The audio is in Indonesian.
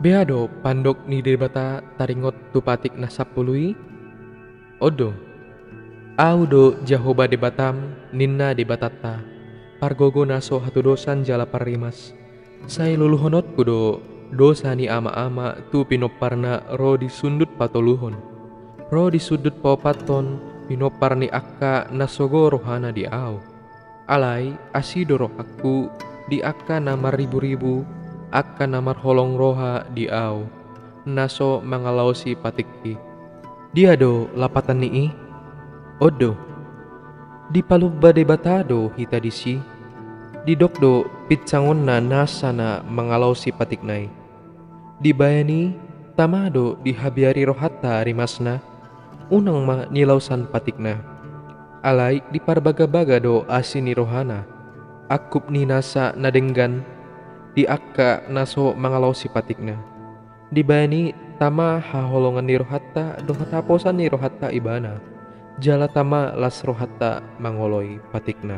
Beado pandok ni debata taringot tu patik na sapului. Odo, au do Jahoba debatam ninna debatata. Pargogo naso hatudosan jala parimas. Sai luluhonot kudo dosa ni ama-ama tu pinoparna ro di sundut patoluhon. Ro di sudut papaton pinopar ni akka nasogo rohana di au. Alai asido roh aku di akka namar ribu-ribu akka namar holong roha di au. Naso mangalausi patikki. Dia do lapatan nii. Odo. Di palubba debatado hita disi. Di dokdo pitsangon na nasa na mangalausi patiknay. Di bayani tamado di habiari rohata rimasna. Unang ma nilausan patikna. Alai di parbaga-baga do asin ni rohana. Akup ni nasa nadenggan. Di akka naso mangalausi patikna. Di bayani tama haholongan ni rohata do hataposan ni rohata ibana. Jala tama las rohata mangoloi patikna.